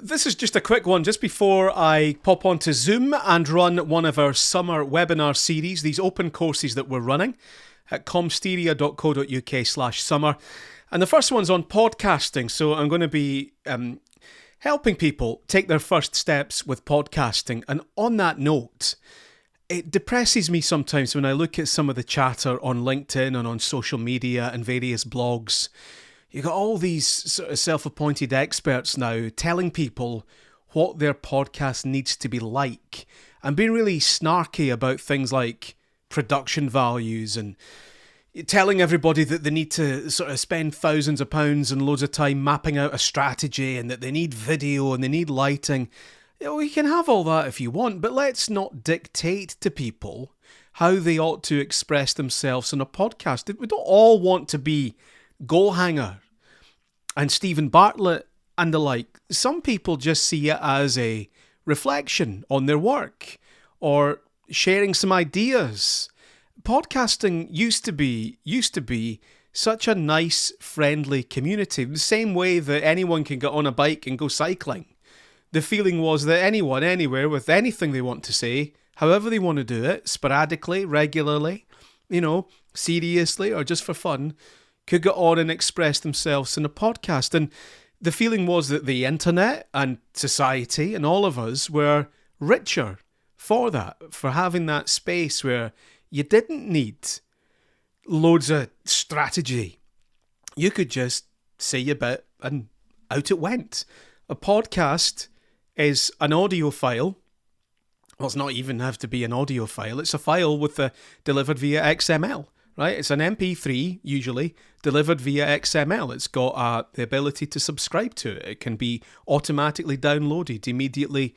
This is just a quick one just before I pop onto Zoom and run one of our summer webinar series, these open courses that we're running at comsteria.co.uk/summer. And the first one's on podcasting. So I'm going to be helping people take their first steps with podcasting. And on that note, it depresses me sometimes when I look at some of the chatter on LinkedIn and on social media and various blogs. You got all these sort of self-appointed experts now telling people what their podcast needs to be like and being really snarky about things like production values and telling everybody that they need to sort of spend thousands of pounds and loads of time mapping out a strategy and that they need video and they need lighting. You know, you can have all that if you want, but let's not dictate to people how they ought to express themselves in a podcast. We don't all want to be Goalhanger and Stephen Bartlett and the like. Some people just see it as a reflection on their work or sharing some ideas. Podcasting used to be such a nice, friendly community. The same way that anyone can get on a bike and go cycling. The feeling was that anyone, anywhere, with anything they want to say, however they want to do it, sporadically, regularly, seriously, or just for fun, could get on and express themselves in a podcast. And the feeling was that the internet and society and all of us were richer for that, for having that space where you didn't need loads of strategy. You could just say your bit and out it went. A podcast is an audio file. Well, it's not even have to be an audio file. It's a file delivered via XML. Right, it's an MP3 usually delivered via XML. It's got the ability to subscribe to it. It can be automatically downloaded, immediately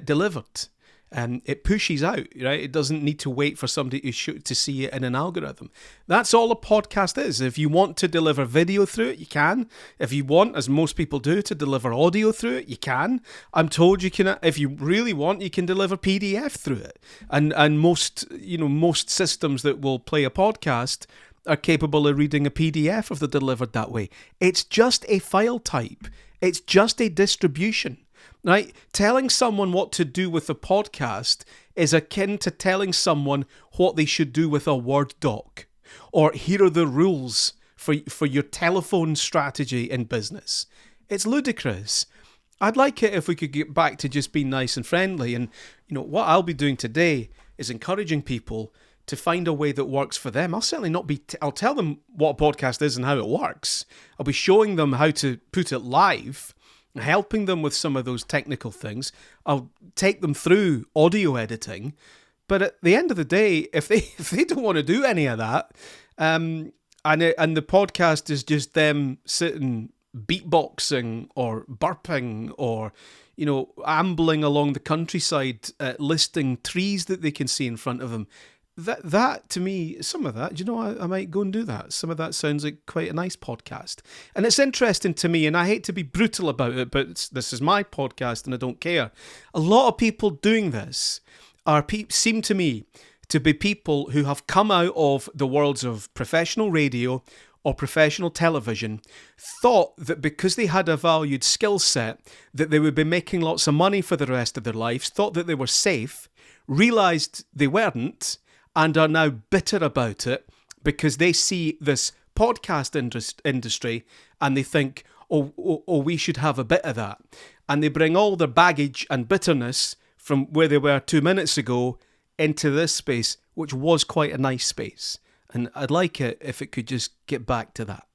delivered, and it pushes out. Right, it doesn't need to wait for somebody to see it in an algorithm. That's all a podcast is. If you want to deliver video through it, you can. If you want, as most people do, to deliver audio through it, you can. I'm told you can. If you really want, you can deliver PDF through it. And most systems that will play a podcast are capable of reading a PDF if they're delivered that way. It's just a file type. It's just a distribution. Right? Telling someone what to do with a podcast is akin to telling someone what they should do with a Word doc. Or here are the rules for your telephone strategy in business. It's ludicrous. I'd like it if we could get back to just being nice and friendly. And what I'll be doing today is encouraging people to find a way that works for them. I'll certainly not be... I'll tell them what a podcast is and how it works. I'll be showing them how to put it live, helping them with some of those technical things. I'll take them through audio editing. But at the end of the day, if they don't want to do any of that, and the podcast is just them sitting beatboxing or burping or ambling along the countryside, listing trees that they can see in front of them, that to me, some of that, I might go and do that. Some of that sounds like quite a nice podcast. And it's interesting to me, and I hate to be brutal about it, but this is my podcast and I don't care. A lot of people doing this seem to me to be people who have come out of the worlds of professional radio or professional television, thought that because they had a valued skill set, that they would be making lots of money for the rest of their lives, thought that they were safe, realised they weren't, and are now bitter about it because they see this podcast industry and they think, oh, we should have a bit of that. And they bring all their baggage and bitterness from where they were 2 minutes ago into this space, which was quite a nice space. And I'd like it if it could just get back to that.